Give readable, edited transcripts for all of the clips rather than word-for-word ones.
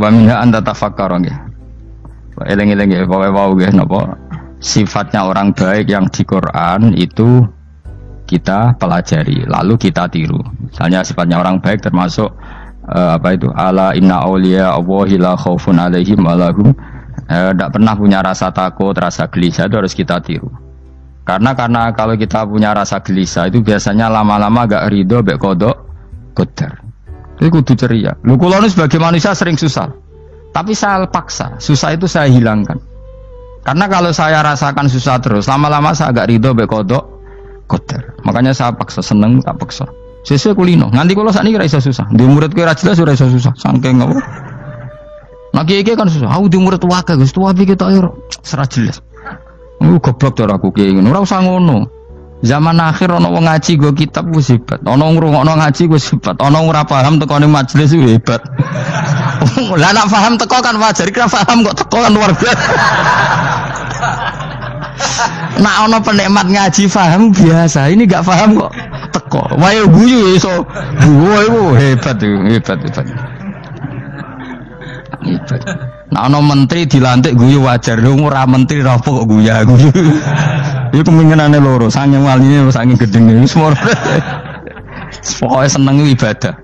Wa minha anta tafakkar nggih. Eling-eling nggih pokoke wau nggih napa sifatnya orang baik yang di Quran itu kita pelajari lalu kita tiru. Misalnya sifatnya orang baik termasuk ala inna auliya Allahi la khaufun alaihim wa lahum tidak pernah punya rasa takut, rasa gelisah, itu harus kita tiru. Karena kalau kita punya rasa gelisah itu biasanya lama-lama gak ridho mbek kodok qadar. Itu kudu ceria. Lu kula nu sebagai manusia sering susah. Tapi saya paksa, susah itu saya hilangkan. Karena kalau saya rasakan susah terus, lama-lama saya agak ridho mbek kodok qadar. Makanya saya paksa, seneng tak paksa. Sesuai kulino. Nganti kula sakniki ra iso susah. Di murid kowe ra jelas ora iso susah. Saking apa? Nah kiai kan susah. Aku di murid wae Gus, tuwa iki tok ora jelas. Goblok cara aku kiai ngono. Ora usah ngono. Zaman akhir ana wong ngaji go kitab wis hebat. Ana ngrungokno ngaji wis hebat. Ana ora paham teko ning majelis wis hebat. Lah nek paham teko kan wajar, kira paham kok teko kan luar biasa. Nak ana penikmat ngaji paham biasa, ini gak paham kok teko. Wae guyu iso. Guyu hebat. Nah ana menteri dilantik guyu wajar, lho ora menteri rapo kok guyu. Iku kemungkinane loro, sange waline sange gedenge wis moro. Pokoke seneng ibadah.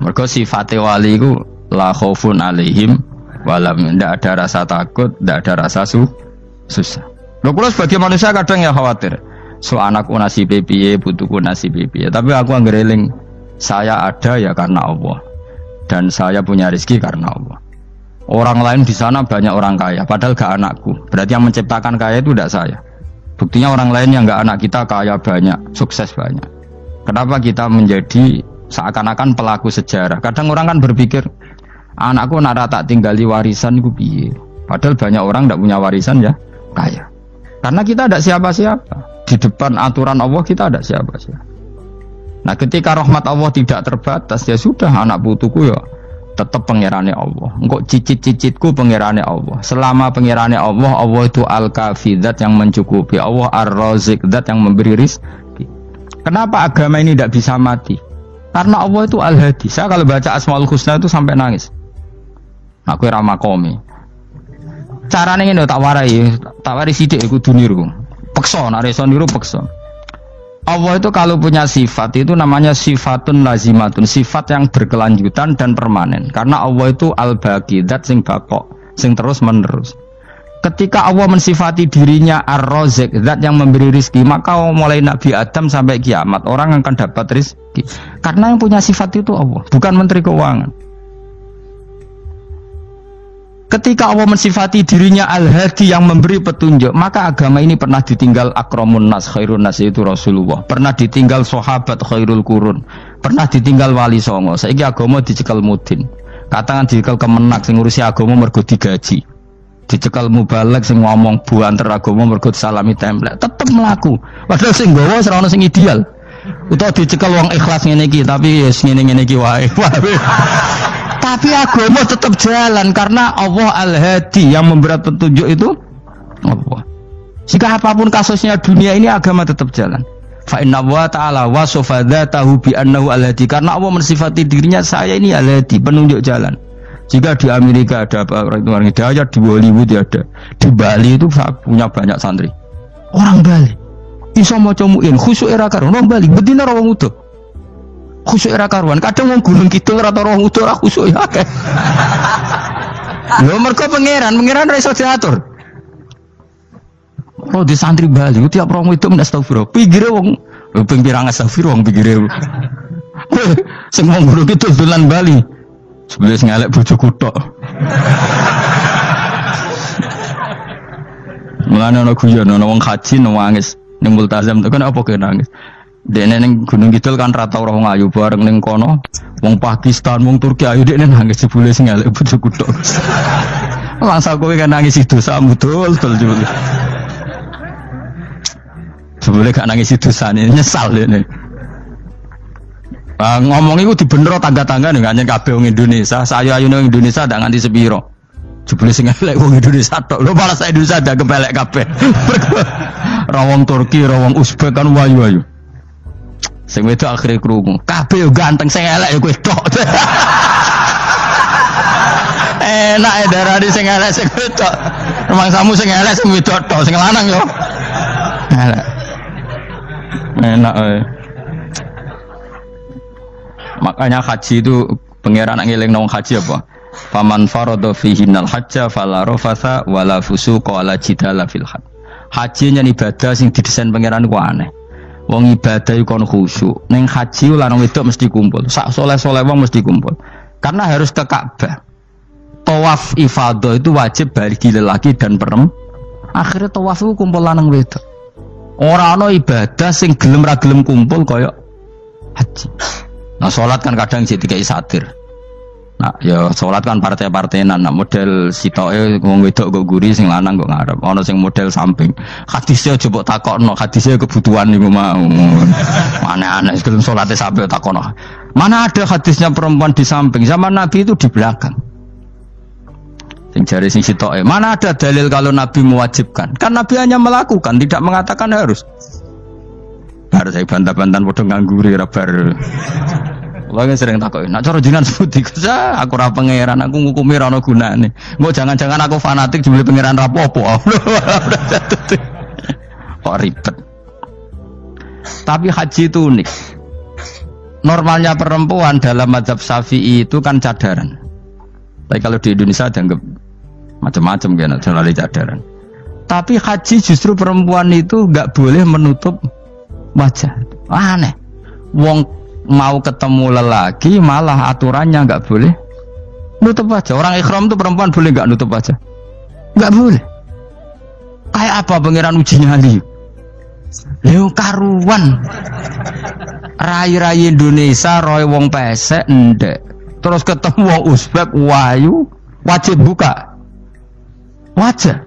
Mergo sifate wali iku la khaufun alaihim walam, ndak ada rasa takut, ndak ada rasa susah. Lho kula sebagai manusia kadang ya khawatir. So anakku nasibe piye, putuku nasibe piye. Tapi aku anggere eling saya ada ya karena Allah. Dan saya punya rezeki karena Allah. Orang lain di sana banyak orang kaya, padahal gak anakku. Berarti yang menciptakan kaya itu tidak saya. Buktinya orang lain yang gak anak kita kaya banyak, sukses banyak. Kenapa kita menjadi seakan-akan pelaku sejarah? Kadang orang kan berpikir, anakku nak tak tinggali warisan itu piye. Padahal banyak orang tidak punya warisan ya kaya. Karena kita ada siapa-siapa. Di depan aturan Allah kita ada siapa-siapa. Nah ketika rahmat Allah tidak terbatas, ya sudah anak putuku ya tetap pengirannya Allah. Engkau cicit-cicitku pengirannya Allah. Selama pengirannya Allah, Allah itu al-kafi, zat yang mencukupi. Allah ar-razik, zat yang memberi rizki. Kenapa agama ini tidak bisa mati? Karena Allah itu al-hadi. Saya kalau baca Asmaul Husna itu sampai nangis. Aku ramakomi. Caranya ini tak warai sidik aku duniru. Pekso, nareson niru pekso. Allah itu kalau punya sifat itu namanya sifatun lazimatun, sifat yang berkelanjutan dan permanen. Karena Allah itu al-baqi, zat sing baqo, sing terus menerus. Ketika Allah mensifati dirinya ar-razik, zat yang memberi rizki, maka mulai Nabi Adam sampai kiamat orang akan dapat rizki. Karena yang punya sifat itu Allah, bukan menteri keuangan. Ketika Allah mensifati dirinya al-hadi yang memberi petunjuk, maka agama ini pernah ditinggal akramun nas, khairun nas, itu Rasulullah. Pernah ditinggal sahabat khairul qurun. Pernah ditinggal wali songo. Saiki agama dicekel mudin. Katakan dicekel kemenak sing ngurusi agama mergo digaji. Dicekel mubalek sing ngomong buanter agama mergo salami template. Tetep mlaku. Padahal sing nggawa ora ono sing ideal. Utawa dicekel wong ikhlas ngene iki tapi wis ngene-ngene iki wae. Tapi agama tetap jalan karena Allah al-hadi yang memberi petunjuk itu Allah. Jika apapun kasusnya dunia ini agama tetap jalan. Fa inna wa ta'ala wasafa dzatahu bi annahu al-hadi, karena Allah mensifati dirinya saya ini al-hadi, penunjuk jalan. Jika di Amerika ada orang hidayah, di Hollywood ada, di Bali itu saya punya banyak santri. Orang Bali iso maca muin khusyuk era karo orang Bali bedina ora wong utuh. Khusyuk era karuan, kadang wong Gunung Kidul atau roh utuh ora khusyuk ya akeh. Lho mergo pangeran ra iso diatur. Oh di santri Bali tiap romo itu astagfirullah. Pikire wong ping pirang astagfirullah wong pikire. Sing wong Gunung Kidul dolan Bali. Sebelum sing elek bojoku tok. Mulane ana guyon ana wong haji nangis ning multazam tekan apa kena nangis. Dene ning Gunung Kidul kan rata wong ayu bareng ning kono, wong Pakistan, wong Turki ayu dene nangis jebule sing elek bojoku tok. Langsung kowe kan nangis dosamu dul jebule. Jebule gak nangis dosane, nyesal dene. Ngomong iku dibenero tangga-tangga ning kanjen kabeh wong Indonesia, sayu-ayu ning Indonesia ndak nganti sepiro. Jebule sing elek wong Indonesia tok. Lho malah sak Indonesia ndak kepelek kabeh. Ra wong Turki, ra wong Uzbek kan wayu-ayu. Sing wedok akhire krungu, kabeh yo ganteng, sing elek yo kowe tok. Enak darani sing elek sing wedok. Rumangsamu sing elek sing wedok tok, sing lanang yo. Enak. Makanya haji itu pangeran ngeling nang haji apa? Faman farada fihinnal hajja fala rafatha wala fusuqa wala jidala fil hajj. Haji nya ibadah sing didesain pangeran ku aneh. Wong ibadah iku kon khusyuk. Ning haji lanang wedok mesti kumpul. Sak soleh-soleh wong mesti kumpul. Karena harus ke Ka'bah. Tawaf ifadah itu wajib bagi lelaki dan perempuan. Akhirnya tawaf itu kumpul lanang wedok. Ora ana ibadah sing gelem ra gelem kumpul kaya haji. Nah salat kan kadang jadi dikai satir. Nah ya salat kan partai-partainan. Nah model sitoke wong wedok kok guri sing lanang kok ngarep. Ana sing model samping. Hadisnya coba takokno, hadisnya kebutuhan niku mau. Aneh-aneh gelem salate sampe takokno. Mana ada hadisnya perempuan di samping? Zaman Nabi itu di belakang. Sing jari sing sitoke. Mana ada dalil kalau Nabi mewajibkan? Kan Nabi hanya melakukan, tidak mengatakan harus. Bar saya bantah-bantahan padha ngangguri ra bar. Kula sering takoki, "Nek cara jenengan seputi Gus, aku ora pangeran, aku ngukumi ra ono gunane. Engko jangan-jangan aku fanatik jebule pangeran ra apa-apa." Kok ribet. Tapi haji itu unik. Normalnya perempuan dalam mazhab Syafi'i itu kan cadaran. Tapi kalau di Indonesia dianggap macam-macam kan, selalu cadaran. Tapi haji justru perempuan itu nggak boleh menutup wajah. Aneh. Wong mau ketemu lelaki malah aturannya nggak boleh nutup wajah. Orang ikhram itu perempuan boleh nggak nutup wajah? Nggak boleh. Kayak apa pangeran uji nyali? Leo karuan. Rai-rai Indonesia, roy wong pesek ndek. Terus ketemu wong Uzbek wayu, wajib buka wajah.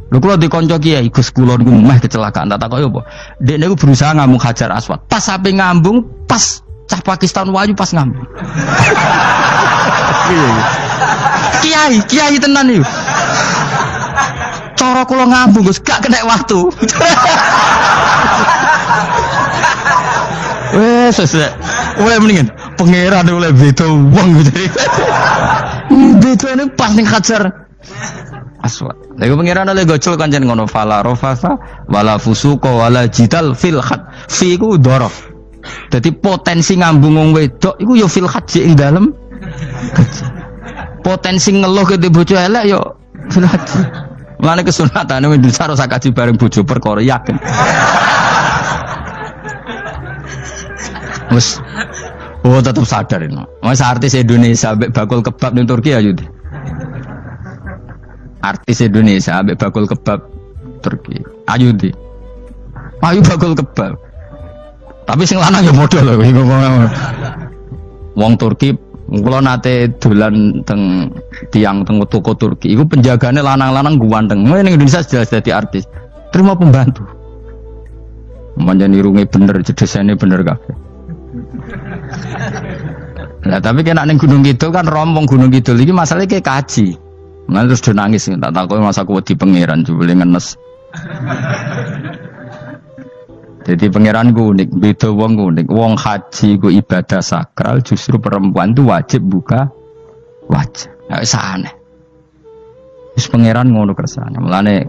Lho kula dikonco kiai Gus kula niku meh kecelakaan tak takoki apa. Dek niku berusaha ngambung Hajar Aswad. Pas sampe ngambung, pas cah Pakistan wayu pas ngambung. Kiai tenan iki. Cara kula ngambung Gus gak kena waktu. Sesek. Oleh mendingan pangeran oleh beda wong gitu. Bedane pas ning Hajar Aswad. Lha pangeran oleh gocol kancen ngono fala rafasa wala fusuqa wala jidal fil khat. Fi ku dhorof. Dadi potensi ngambung wong wedok iku ya fil khat ing dalem. Potensi ngeluh ke bojo elek ya fil khat. Mulane kesunatane Indonesia harus kaji bareng bojo perkara yakin. Wes tetap sadar ini. Mas artis Indonesia ambek bakul kebab ning Turki ayo. Artis Indonesia ambek bakul kebab Turki. Ayo di. Ayo bakul kebab. Tapi sing lanang ya modal lho iki wong Turki kula nate dolan teng tiang teng toko Turki. Iku penjagane lanang-lanang guanteng. Ning Indonesia jelas dadi artis. Terima pembantu. Manjan irunge bener, jedesane bener kabeh. Nah tapi kena ning Gunung Kidul kan rombong Gunung Kidul iki masalahnya kayak kaji. Nah terus do nangis tak takut masa aku wedi pangeran jebule ngenes. Jadi pangeran ku unik, beda wong unik. Wong haji ku ibadah sakral, justru perempuan itu wajib buka wajah. Nggak bisa aneh. Terus pangeran ngono kersane. Mulane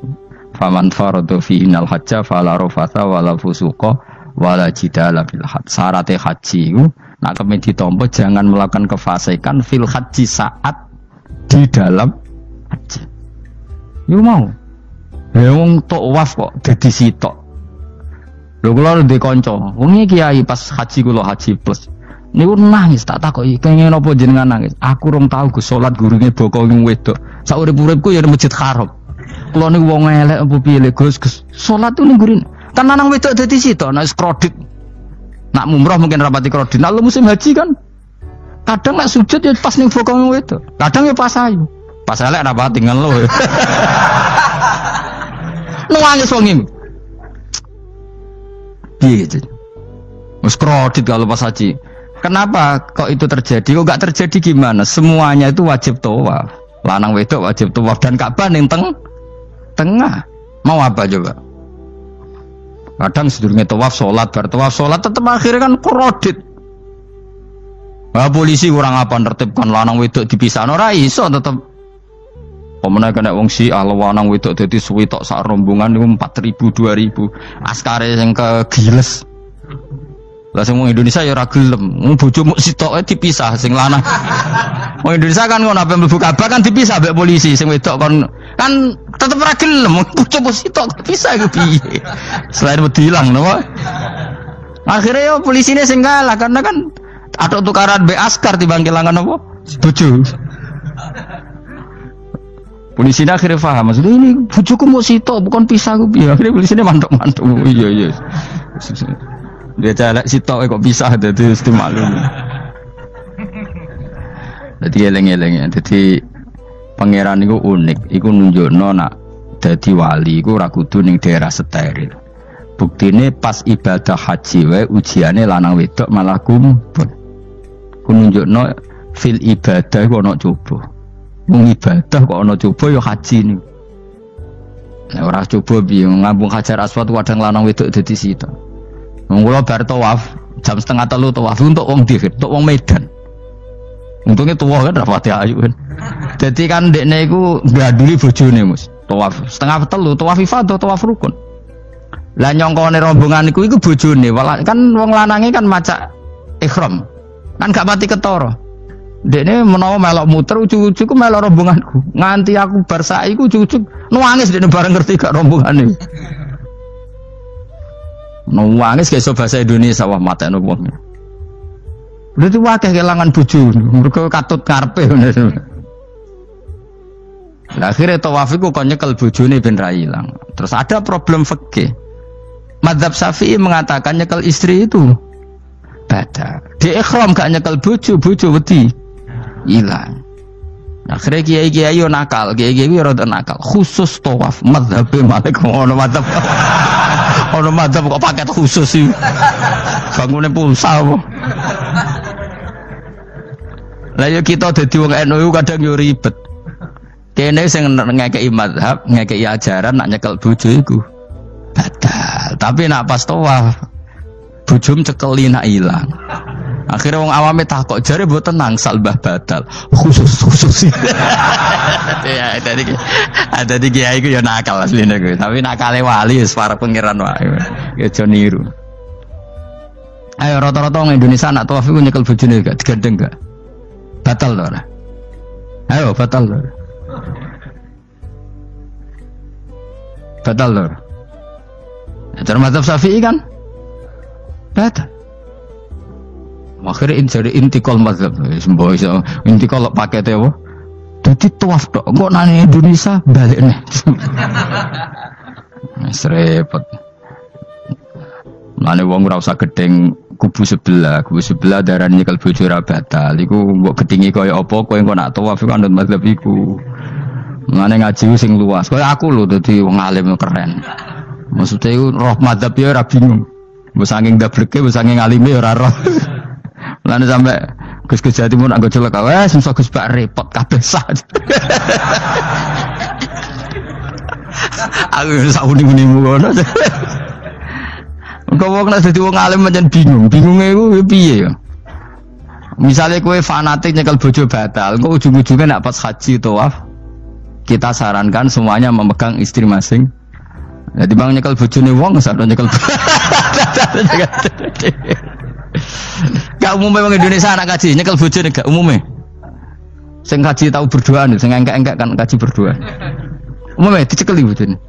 faman faradu fi innal hajja fala rafatha wala fusuqa wala jidala fil hajj. Syarat haji ku nak kemen ditampa jangan melakukan kefasikan fil haji saat di dalam haji. Yo mau. Ya wong tawaf kok dadi sitok. Lho kula ndek kanca, wong iki kiai pas haji kula haji plus. Niku nangis tak takoki, kenging napa jenengan nangis? Aku rong tau Gus salat gurune boko ning wedok. Sak urip-uripku ya Masjid Haram. Kula niku wong elek apa piye le Gus? Salat niku gurine. Kan lanang wedok dadi sitok, nek kredit. Nak mumrah mungkin rapati kredit. Nak musim haji kan kadang nak sujud ya pas ning boko wedok. Kadang ya pas ayu. Pas elek rapati ngeluh. Nangis wong iki. Piye gitu. Wis kredit kalau pas haji. Kenapa kok itu terjadi? Kok gak terjadi gimana? Semuanya itu wajib tawaf. Lanang wedok wajib tawaf dan Ka'bah ning tengah. Mau apa coba? Kadang sedurunge tawaf salat, bar tawaf salat tetep akhirnya kan kredit. Polisi kurang apa nertibkan lanang wedok dipisahno ora iso tetep. Pemene kena wong Syiah lanang wedok dadi suwi tok sak rombongan niku 4.000 2.000. Askare sing kegiles. Lah sing wong Indonesia ya ora gelem. Wong bojomu sitoke dipisah sing lanang. Wong Indonesia kan ngono ape mlebu Ka'bah kan dipisah mbek polisi sing wedok kan tetep ora gelem. Bojomu sitok dipisah iku piye? Selain wedi ilang napa? Akhirnya ya polisine sing kalah karena kan ada tukaran be askar timbang kelangan apa? Bojo. Polisi akhirnya paham maksudnya ini bojoku mau sitok bukan pisah ku piye. Akhirnya polisine mantuk-mantuk. Iya. Dia calak sitok kok pisah dadi mesti maklum. Dadi eleng-eleng. Dadi pangeran iku unik, iku nunjukno nak dadi wali iku ora kudu ning daerah steril. Buktine pas ibadah haji wae ujiane lanang wedok malah kumpul. Ku nunjukno fil ibadah kok ana coba. Mung ibadah kok ana coba ya haji niku. Nek ora coba piye ngambung Hajar Aswad kadang lanang wedok dadi sitok. Wong kula bar tawaf jam 2:30 tawaf untuk wong dihir, untuk wong Medan. Untungnya tua kan rapati ayu kan. Jadi kan dekne iku nganduli bojone Mus. Tawaf 2:30 tawaf ifadah tawaf rukun. Lah nyongkone rombongan iku bojone, kan wong lanange kan maca ihram. Kan gak mati ketara. Dekne menawa melok muter ujug-ujug ku melok rombonganku. Nganti aku bar saiki ku ujug-ujug nangis dekne bareng ngerti gak rombongane. Nangis kayak bahasa Indonesia wah matane wong. Lha itu wakeh kelangan bojo, mergo katut karepe. Lah akhire tawaf iku kon nyekel bojone ben ra ilang. Terus ada problem fikih. Madzhab Syafi'i mengatakan nyekel istri itu batal. Di ikhram gak nyekel bojo wedi ilang. Akhirnya kiai-kiai yo nakal, kiai-kiai yo rada nakal. Khusus tawaf madzhab Malik ono madzhab. Ono madzhab kok paket khusus sih. Bangune pulsa apa? Lah yo kita dadi wong NU kadang yo ribet. Kene sing ngekeki madzhab, ngekeki ajaran nak nyekel bojo iku batal. Tapi nak pas tawaf bojom cekeli nak ilang. Akhirnya wong awame takok jare mboten nangsal mbah batal. Khusus. Ya tadi kiai iku ya nakal asline kuwi. Tapi nakale wali wis para pangeran wae. Ya aja niru. Ayo rata-rata wong Indonesia nak tawaf iku nyekel bojone gak digandeng gak? Batal to ora? Ayo batal to. Batal to. Cara mazhab Syafi'i kan? Batal. Akhirnya jadi intikal mazhab. Semboh iso intikal pakete apa? Dadi tawaf tok. Kok nang Indonesia balik nih. Wis repot. Mane wong ora usah gedeng kubu sebelah darane nyekel bojo ora batal. Iku mbok gedingi kaya apa kowe engko nak tawaf iku anut mazhab iku. Mane ngaji sing luas. Kaya aku lho dadi wong alim keren. Maksudnya itu roh madzhab ya ora bingung. Mbok saking dableke, mbok saking alime ya ora roh. Lan sampe Gus Jawa Timur anggo celek wes iso Gus bak repot kabeh sah. Aku sauni-unimu ngono. Engko wong nek dadi wong alim pancen bingunge iku piye ya. Misale kowe fanatik nyekel bojo batal, engko ujung-ujunge nek pas haji tawaf kita sarankan semuanya memegang istri masing. Jadi bang nyekel bojone wong sadok nyekel. Gak umumnya orang Indonesia anak kaji nyekel bojone gak umumnya. Sing kaji tahu berduaan, sing engkek kan kaji berduaan. Umumnya dicekeli bojone.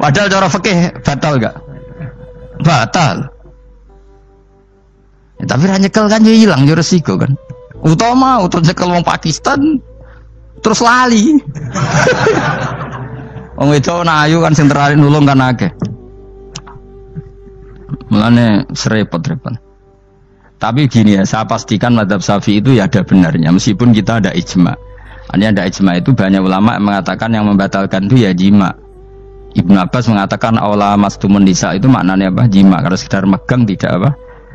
Padahal cara fikih batal gak? Batal. Ya, tapi ra nyekel kan yo ilang yo resiko kan. Utama nyekel wong Pakistan terus lali. Wong itu ayu kan sing terakhir nulung kan akeh. Mulane serepot-repot. Tapi gini ya, saya pastikan mazhab Syafi'i itu ya ada benarnya meskipun kita ada ijma. Hanya ada ijma itu banyak ulama yang mengatakan yang membatalkan itu ya jima. Ibnu Abbas mengatakan aula mastumun nisa itu maknanya apa? Jima. Kalau sekedar megang tidak apa?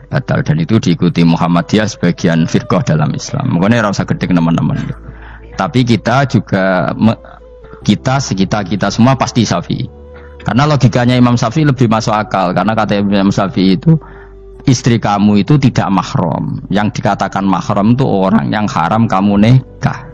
Batal, dan itu diikuti Muhammadiyah sebagian firqah dalam Islam. Makanya ora usah gedhe teman-teman. Tapi kita juga kita semua pasti Syafi'i. Karena logikanya Imam Syafi'i lebih masuk akal. Karena kata Imam Syafi'i itu istri kamu itu tidak mahram. Yang dikatakan mahram itu orang yang haram kamu nikah.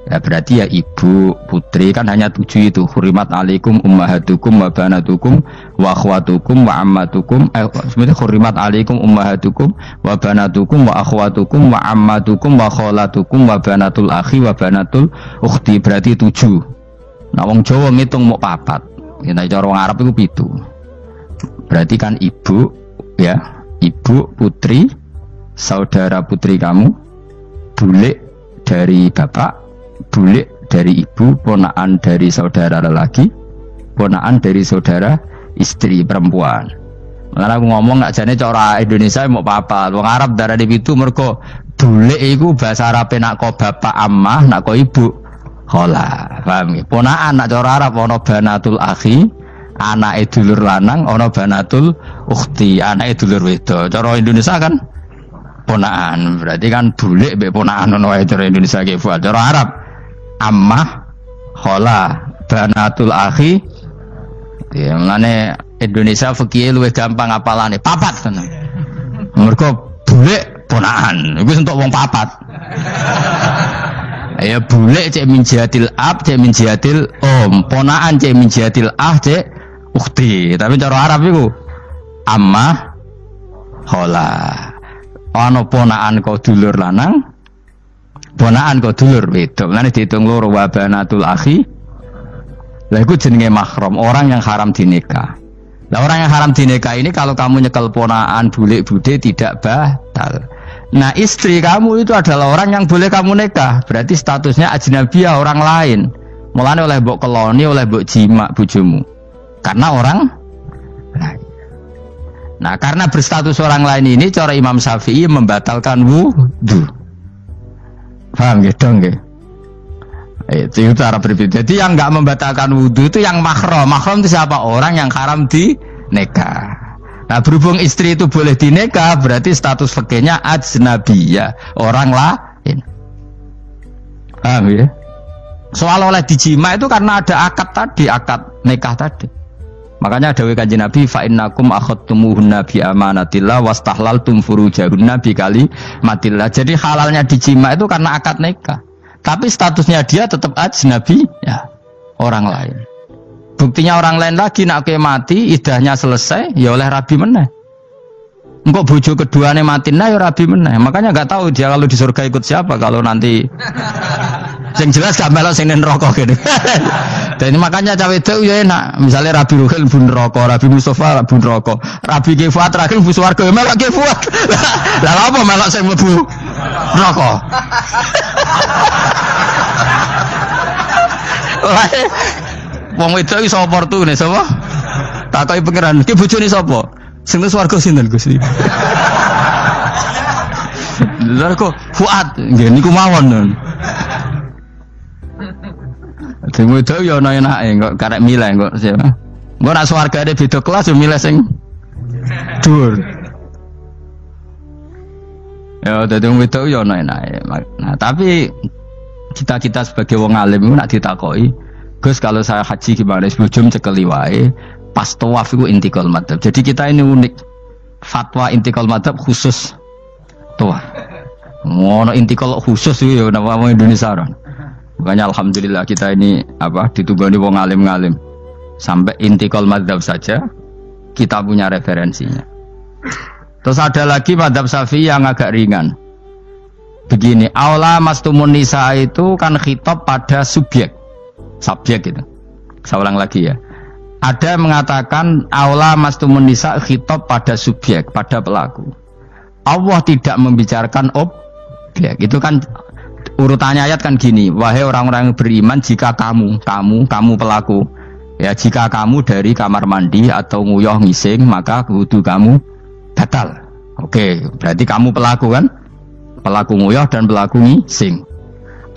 Ya berarti ya ibu, putri kan hanya 7 itu. Hurimat alaikum ummahatukum wa banatukum wa akhwatukum wa ammatukum. Sebenarnya hurimat alaikum ummahatukum wa banatukum wa akhwatukum wa ammatukum wa kholatukum wa banatul akhi wa banatul ukhti. Berarti 7. Nah wong Jawa ngitung mau 4. Kita cara wong Arab itu 7. Berarti kan ibu, ya ibu, putri, saudara putri kamu, bulik dari bapak, bulik dari ibu, ponaan dari saudara lelaki, ponaan dari saudara istri perempuan. Karena aku ngomong nggak jane cara Indonesia mau apa? Wong Arab darah di itu mergo bulik iku bahasa Arab nak ko bapak ammah, nak ko ibu khola. Paham ya? Ponaan nak cara Arab ono banatul akhi, anake dulur lanang, ono banatul ukhti, anake dulur wedok. Cara Indonesia kan ponaan. Berarti kan bulik mbek ponaan ono wae cara Indonesia ki fual. Cara Arab ammah, khola, banatul akhi. Ya, mulane Indonesia fikih luwih gampang apalane papat tenan. Mergo bulik ponaan, iku entuk wong papat. Ya bulik cek min jihatil ab, cek min jihatil om, ponaan cek min jihatil ah, cek ukhti. Tapi cara Arab iku ammah, khola. Ana ponaan kok dulur lanang, ponaan kok dulur wedok. Lan diitung loro wa banatul akhi. Lah iku jenenge mahram, orang yang haram dinikah. Lah orang yang haram dinikah ini kalau kamu nyekel ponaan bulik bude tidak batal. Nah, istri kamu itu adalah orang yang boleh kamu nikah. Berarti statusnya ajnabiyah, orang lain. Mulane oleh mbok keloni, oleh mbok jima bojomu. Karena orang lain. Nah, karena berstatus orang lain ini cara Imam Syafi'i membatalkan wudu. Paham gitu nggih? Itu cara berbeda. Jadi yang enggak membatalkan wudu itu yang mahram. Mahram itu siapa? Orang yang haram dinikah. Nah, berhubung istri itu boleh dinikah, berarti status fikihnya ajnabiyah, orang lain. Paham ya? Soal oleh dijima itu karena ada akad tadi, akad nikah tadi. Makanya dawuh Kanjeng Nabi, fa innakum akhadtumuhunna bi amanatillah wastahlaltum furujahunna bi kalimatillah. Jadi halalnya dijima itu karena akad nikah. Tapi statusnya dia tetap ajnabi, ya, orang lain. Buktinya orang lain lagi nak ke mati, idahnya selesai, ya oleh rabi meneh. Engkau bojo keduanya mati, nah ya rabi meneh. Makanya nggak tahu dia kalau di surga ikut siapa kalau nanti. Yang jelas gak melok sing neraka gitu. Dan makanya cawe itu ya enak. Misalnya Rabi Ruhil bun neraka, Rabi Mustafa bun neraka, Rabi Kifuat terakhir bun swarga melok Kifuat. Lah apa melok sing mlebu neraka? Wong wedok iso oportune sapa? Takoki pangeran, ki bojone sapa? Sing nang swarga sinten Gusti? Lha kok Fuad nggih niku mawon. Sing wedok ya ana enake kok karek milih kok siapa. Engko nek swargane beda kelas yo milih sing dhuwur. Ya dadi wong wedok ya ana enake. Nah, tapi kita sebagai wong alim iku nek ditakoki, Gus kalau saya haji gimana? Sebelum cekeli wae, pas tawaf itu intikal madhab. Jadi kita ini unik. Fatwa intikal madhab khusus tawaf. Ngono intikal khusus itu ya nama Indonesia orang. Makanya alhamdulillah kita ini ditunggoni wong alim-ngalim. Sampai intikal madhab saja kita punya referensinya. Terus ada lagi madhab Syafi'i yang agak ringan. Begini, aula mastumun nisa itu kan khitab pada subjek gitu. Saya ulang lagi ya. Ada yang mengatakan aula mastumun nisa khitab pada subjek, pada pelaku. Allah tidak membicarakan objek. Itu kan urutannya ayat kan gini, wahai orang-orang yang beriman, jika kamu pelaku, ya jika kamu dari kamar mandi atau nguyuh ngising, maka wudu kamu batal. Oke, berarti kamu pelaku kan? Pelaku nguyuh dan pelaku ngising.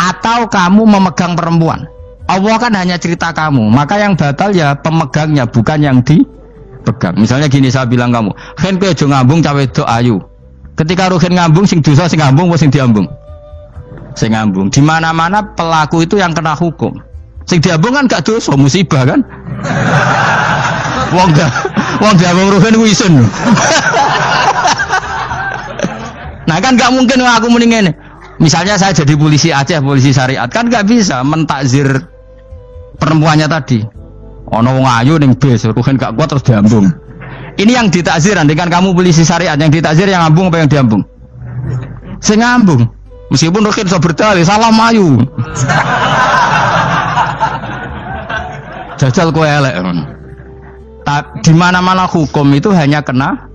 Atau kamu memegang perempuan. Allah kan hanya cerita kamu, maka yang batal ya pemegangnya, bukan yang dipegang. Misalnya gini, saya bilang kamu, "Ken kowe aja ngambung cawe wedok ayu." Ketika ruhin ngambung, sing dosa sing ngambung apa sing diambung? Sing ngambung. Di mana-mana pelaku itu yang kena hukum. Sing diambung kan gak dosa, musibah kan? Wong diambung ruhen ku isun. Nah kan gak mungkin aku muni ngene. Misalnya saya jadi polisi Aceh, polisi syariat, kan gak bisa mentakzir perempuannya tadi. Ono wong ayu ning bis, ruhen gak kuat terus diambung. Ini yang ditakzir, andaikan kamu polisi syariat, yang ditakzir yang ngambung apa yang diambung? Sing ngambung. Meskipun ruhen iso berdalih, salah mayu. Jajal kowe elek. Di mana-mana hukum itu hanya kena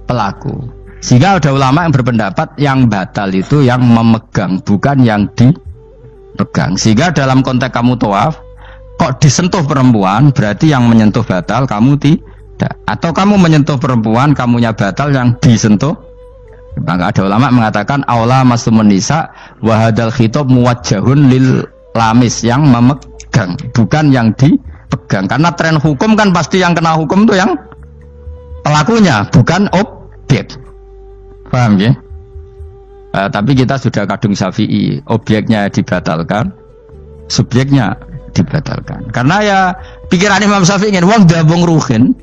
pelaku. Sehingga ada ulama yang berpendapat yang batal itu yang memegang, bukan yang dipegang. Sehingga dalam konteks kamu tawaf, kok disentuh perempuan, berarti yang menyentuh batal, kamu tidak. Atau kamu menyentuh perempuan, kamunya batal, yang disentuh. Maka ada ulama mengatakan, aula masumun nisa, wahadal khitab muwajjahun lil lamis, yang memegang, bukan yang dipegang. Karena tren hukum kan pasti yang kena hukum itu yang pelakunya, bukan objek. Paham ya? Tapi kita sudah kadung Syafi'i, objeknya dibatalkan, subjeknya dibatalkan. Karena ya pikiran Imam Syafi'i ingin wong diambung ruhin,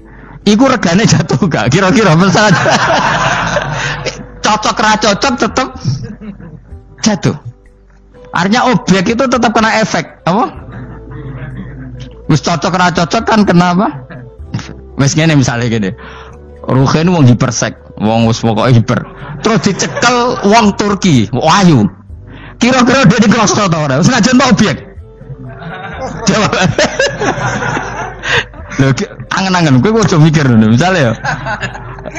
iku regane jatuh gak? Kira-kira misalnya cocok ra cocok tetap jatuh. Artinya objek itu tetap kena efek, apa? Wis cocok ra cocok kan kena apa? Wis ngene misalnya gini. Ruhin wong hipersek, wong wis pokoke hiper. Terus dicekel wong Turki, ayu. Kira-kira dia dikrosot ta ora? Senajan ta objek. Jawab. Lho, angen-angen kowe ojo mikir ngono. Misale ya.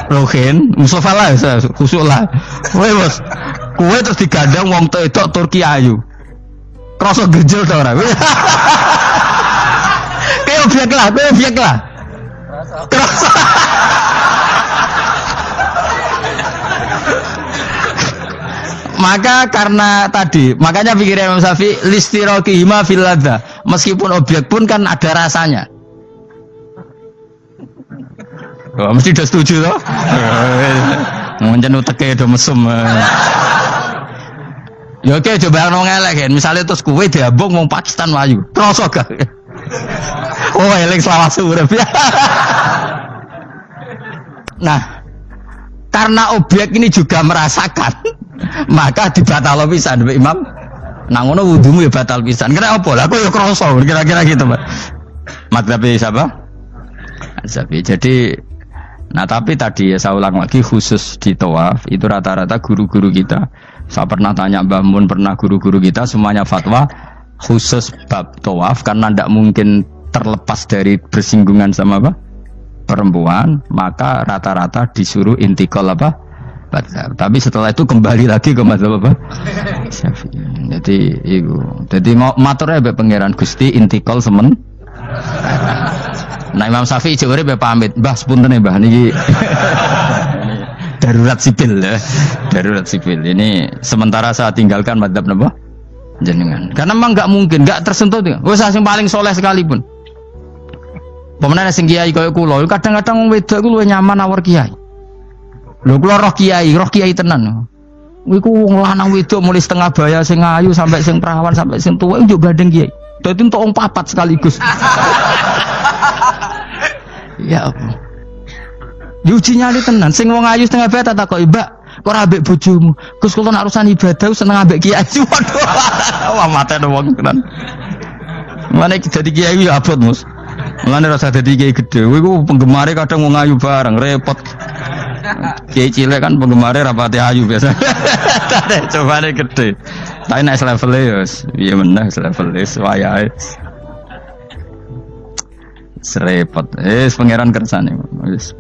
Ruhin, Mustafa lah, khusuk lah. Kowe terus digandang wong wedok Turki ayu. Krosot gejel ta ora? Kayak objek lah. Krosot. Maka karena tadi, makanya pikirnya Imam Syafi'i listiraqihima fil ladza. Meskipun objek pun kan ada rasanya. Wah, mesti udah setuju toh? Ngonjen uteke do mesum. Ya oke, coba ono ngelek kan. Misale terus kowe diambung wong Pakistan wayu. Kroso gak? Oh, eling selawase urip. Nah, karena objek ini juga merasakan, maka dibatal pisan Mbak Imam. Nang ngono wudumu ya batal pisan. Kira apa? Lah aku ya kroso, kira-kira gitu, Pak. Madzhabi siapa? Madzhabi. Jadi nah tapi tadi ya saya ulang lagi, khusus di tawaf itu rata-rata guru-guru kita. Saya pernah tanya Mbah Mun, pernah guru-guru kita semuanya fatwa khusus bab tawaf karena tidak mungkin terlepas dari bersinggungan sama apa? Perempuan, maka rata-rata disuruh intikal apa? Madzhab. Tapi setelah itu kembali lagi ke madzhab apa? Syafi'i. Jadi mau maturnya be pangeran Gusti intikal semen. Nah Imam Syafi'i jare be pamit, Mbah sepunten Mbah niki. Darurat sipil ya. Darurat sipil. Ini sementara saya tinggalkan madzhab napa? Jenengan. Karena memang enggak mungkin, enggak tersentuh tuh. Wis sing paling soleh sekalipun. Pemenang sing kiai kaya kula, kadang-kadang wong wedok ku luwih nyaman awor kiai. Lho kula roh kiai tenan. Iku wong lanang wedok mulai setengah baya sing ayu sampai sing perawan sampai sing tuwa yo gandeng kiai. Dadi entuk wong papat sekaligus. Ya apa? Yuji nyali tenan, sing wong ayu setengah baya tak takoki, "Mbak, kok ora ambek bojomu?" Gus kula nek urusan ibadah seneng ambek kiai. Waduh. Wah matene wong tenan. Mane dadi kiai ya abot, Mus. Mulane rasa dadi kiai gedhe. Kowe iku penggemare kadang wong ayu bareng repot. Kiai cilik kan penggemare rapati ayu biasa. Cobane gedhe. Tapi nek level e yo piye meneh level e wayahe. Serepot. Pangeran kersane. Wis